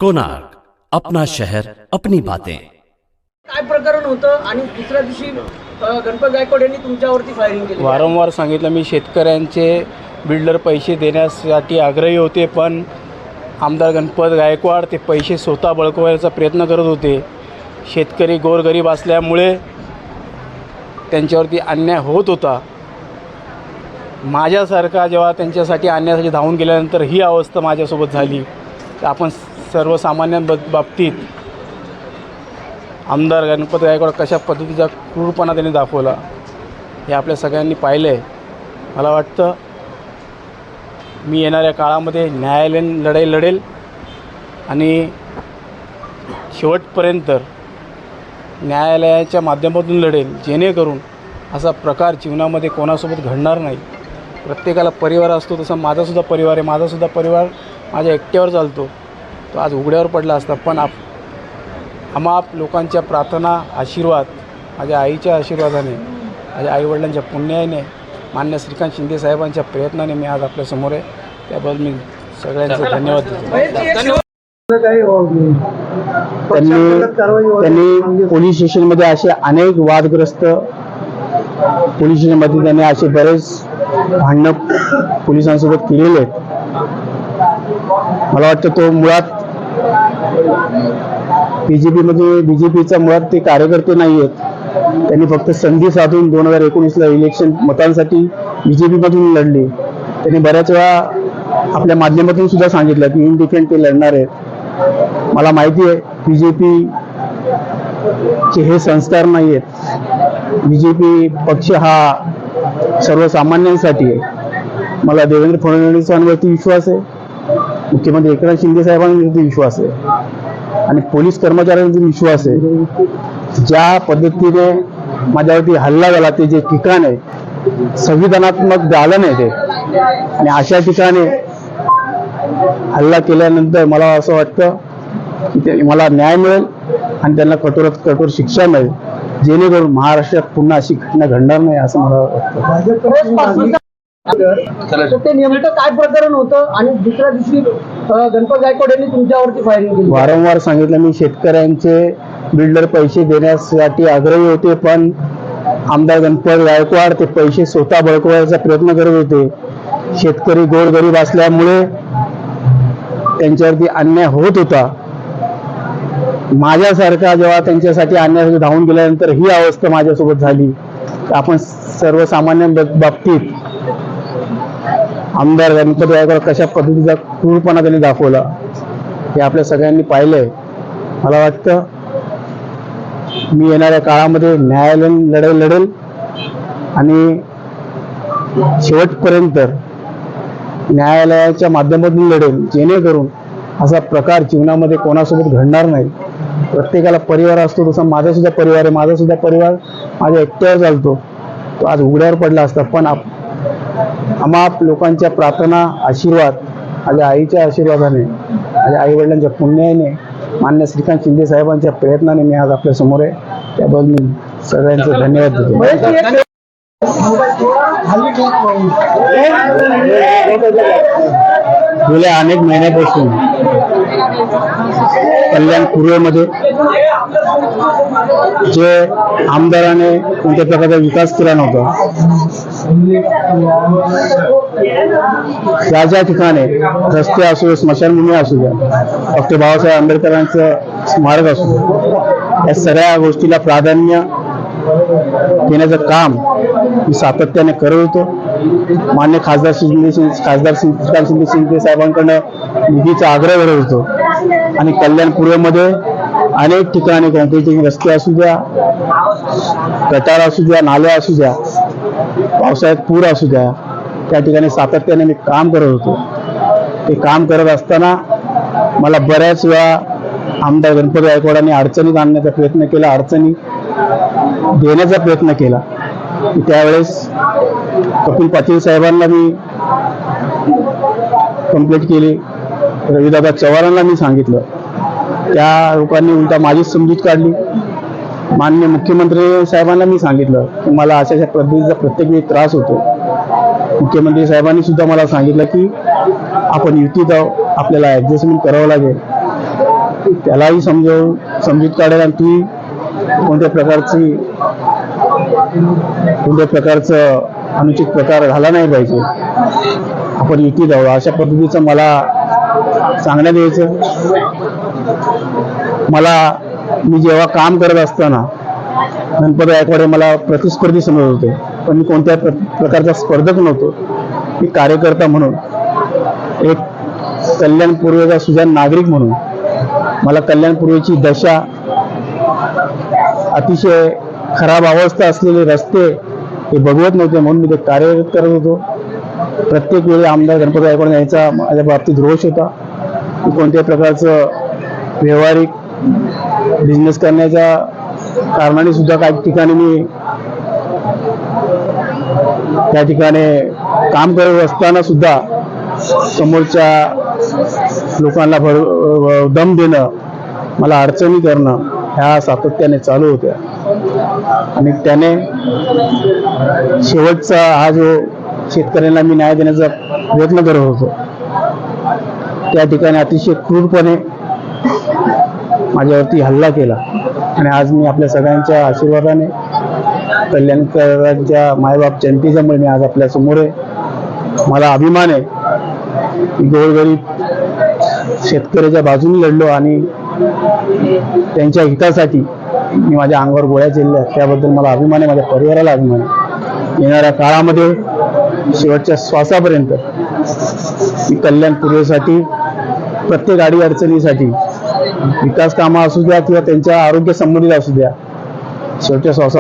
कोणार्क, अपना शहर अपनी बातें। काय प्रकरण होतं आणि दुसऱ्या दिवशी गणपत गायकवाड यांनी तुमच्यावरती फायरिंग केली? वारंवार सांगितलं मी, शेतकऱ्यांचे बिल्डर पैसे देण्यासाठी आग्रही होते, पण आमदार गणपत गायकवाड ते पैसे स्वतः बळकवायचा प्रयत्न करत होते। शेतकरी गोरगरीब असल्यामुळे त्यांच्यावरती अन्याय होत होता। माझ्यासारखा जेव्हा त्यांच्यासाठी अन्यायासाठी धावून गेल्यानंतर ही अवस्था माझ्यासोबत झाली, तर आपण सर्वसामान्य बाबतीत आमदार गणपत गायकवाड कशा पद्धतीचा क्रूरपणा त्यांनी दाखवला हे आपल्या सगळ्यांनी पाहिलं आहे। मला वाटतं मी येणाऱ्या काळामध्ये न्यायालयीन लढाई लढेल आणि शेवटपर्यंत न्यायालयाच्या माध्यमातून लढेल, जेणेकरून असा प्रकार जीवनामध्ये कोणासोबत घडणार नाही। प्रत्येकाला परिवार असतो, तसा माझासुद्धा परिवार आहे। माझासुद्धा परिवार माझ्या एकट्यावर चालतो, तो आज उघड्यावर पडला असता, पण आम्हा लोकांच्या प्रार्थना, आशीर्वाद, माझ्या आईच्या आशीर्वादाने, माझ्या आईवडिलांच्या पुण्याने, मान्य श्रीकांत शिंदे साहेबांच्या प्रयत्नाने मी आज आपल्यासमोर आहे। त्याबद्दल मी सगळ्यांचे धन्यवाद देतो। त्यांनी पोलीस स्टेशनमध्ये असे अनेक वादग्रस्त पोलीस स्टेशनमध्ये त्यांनी असे बरेच भांडणं पोलिसांसोबत केलेले आहेत। मला वाटतं तो मुळात बीजेपीचा मुळात ते कार्यकर्ते नाही आहेत। त्यांनी फक्त संधी साधून 2019ला इलेक्शन मतांसाठी बीजेपीमधून लढले। त्यांनी बऱ्याच वेळा आपल्या माध्यमातून सुद्धा सांगितलं की इन डिफेंड ते लढणार आहेत। मला माहिती आहे बीजेपीचे हे संस्कार नाही आहेत। बीजेपी पक्ष हा सर्वसामान्यांसाठी आहे। मला देवेंद्र फडणवीसांवरती विश्वास आहे, मुख्यमंत्री एकनाथ शिंदे साहेबांवरती विश्वास आहे आणि पोलीस कर्मचाऱ्यांवरती विश्वास आहे। ज्या पद्धतीने माझ्यावरती हल्ला झाला, ते जे ठिकाण आहे संविधानात्मक झालं नाही ते, आणि अशा ठिकाणी हल्ला केल्यानंतर मला असं वाटतं की मला न्याय मिळेल आणि त्यांना कठोरात कठोर शिक्षा मिळेल, जेणेकरून महाराष्ट्रात पुन्हा अशी घटना घडणार नाही असं मला वाटतं। ते नेमकं काय प्रकरण होतं आणि दुसऱ्या दिवशी गणपत गायकवाड यांनी तुमच्यावरती फायरिंग केली? वारंवार सांगितलं मी, शेतकऱ्यांचे बिल्डर पैसे देण्यासाठी आग्रही होते, पण आमदार गणपत गायकवाड ते पैसे स्वतः बळकवायचा प्रयत्न करत होते। शेतकरी गोरगरीब असल्यामुळे त्यांच्यावरती अन्याय होत होता। माझ्यासारखा जेव्हा त्यांच्यासाठी अन्यायासाठी धावून गेल्यानंतर ही अवस्था माझ्यासोबत झाली, तर आपण सर्वसामान्य बाबतीत आमदार गणपत गायकवाड कशा पद्धतीचा क्रूरपणा त्यांनी दाखवला हे आपल्या सगळ्यांनी पाहिलं आहे। मला वाटतं मी येणाऱ्या काळामध्ये न्यायालयीन लढाई लढेल आणि शेवटपर्यंत न्यायालयाच्या माध्यमातून लढेल, जेणेकरून असा प्रकार जीवनामध्ये कोणासोबत घडणार नाही। प्रत्येकाला परिवार असतो, तसा माझासुद्धा परिवार आहे। माझासुद्धा परिवार माझ्या एकट्यावर चालतो, तो आज उघड्यावर पडला असता, पण आम्हा लोकांच्या प्रार्थना, आशीर्वाद, माझ्या आईच्या आशीर्वादाने, माझ्या आईवडिलांच्या पुण्याने, मान्य श्रीकांत शिंदे साहेबांच्या प्रयत्नाने मी आज आपल्या समोर आहे। त्याबद्दल मी सगळ्यांचे धन्यवाद देतो। गेल्या अनेक महिन्यापासून कल्याण पूर्वेमध्ये जे आमदाराने कोणत्या प्रकारचा विकास केला नव्हता, ज्या ठिकाणी रस्ते असू द्या, स्मशानभूमी असू द्या, डॉक्टर बाबासाहेब आंबेडकरांचं स्मारक असू द्या, या सगळ्या गोष्टीला प्राधान्य देण्याचं काम मी सातत्याने करत होतो। मान्य खासदार श्रीकांत शिंदे साहेबांकडनं निधीचा आग्रह करत होतो आणि कल्याण पूर्वेमध्ये अनेक ठिकाणी कॉन्क्रीटिंग रस्ते असू द्या, गटार असू द्या, नाल्या असू द्या, पावसाळ्यात पूर असू द्या, त्या ठिकाणी सातत्याने मी काम करत होतो। ते काम करत असताना मला बऱ्याच वेळा आमदार गणपत गायकवाडांनी अडचणीत आणण्याचा प्रयत्न केला, अडचणी देण्याचा प्रयत्न केला। त्यावेळेस कपिल पाटील साहेबांना मी कंप्लेंट केली, रविदादा चव्हाणांना मी सांगितलं, त्या लोकांनी उलटा माझीच समजूत काढली। माननीय मुख्यमंत्री साहेबांना मी सांगितलं की मला अशा पद्धतीचा प्रत्येक वेळी त्रास होतो। मुख्यमंत्री साहेबांनी सुद्धा मला सांगितलं की आपण युतीत आहोत, आपल्याला ॲडजस्टमेंट करावं लागेल। त्यालाही समजूत काढेल आणि ती कोणत्या प्रकारचं अनुचित प्रकार झाला नाही पाहिजे, आपण युतीत आहोत अशा पद्धतीचं मला सांगण्यात यायचं. मी जेव्हा काम करत असताना गणपत गायकवाड मला प्रतिस्पर्धी समजत होते, पण मी कोणत्या प्रकारचा स्पर्धक नव्हतो. मी कार्यकर्ता म्हणून, एक कल्याण पूर्वेचा सुजाण नागरिक म्हणून मला कल्याण पूर्वेची दशा, अतिशय खराब अवस्था असलेले रस्ते हे बघवत नव्हते, म्हणून मी ते कार्य करत होतो. प्रत्येक वेळी आमदार गणपत गायकवाड यांचा माझ्या बाबतीत रोष होता. मी कोणत्याही प्रकारचं व्यावहारिक बिझनेस करण्याच्या कारणाने सुद्धा काही ठिकाणी मी त्या ठिकाणी काम करत असताना सुद्धा समोरच्या लोकांना दम देणं, मला अडचणी करणं ह्या सातत्याने चालू होत्या. आणि त्याने शेवटचा हा जो शेतकऱ्यांना मी न्याय देण्याचा प्रयत्न करत होतो, त्या ठिकाणी अतिशय क्रूरपणे माझ्यावरती हल्ला केला. आणि आज मी आपल्या सगळ्यांच्या आशीर्वादाने, कल्याणकरांच्या मायबाप जनतेच्यामुळे मी आज आपल्या समोर आहे. मला अभिमान आहे की गोरगरीब शेतकऱ्याच्या बाजूने लढलो आणि त्यांच्या हितासाठी मी माझ्या अंगावर गोळ्या झेलल्या, त्याबद्दल मला अभिमान आहे. माझ्या परिवाराला अभिमान आहे. येणाऱ्या काळामध्ये शेवटच्या श्वासापर्यंत मी कल्याण पूर्वेसाठी, प्रत्येक अडीअडचणीसाठी, विकास कामं असू द्या किंवा त्यांच्या आरोग्य संबंधित असू द्या, शेवटच्या श्वासा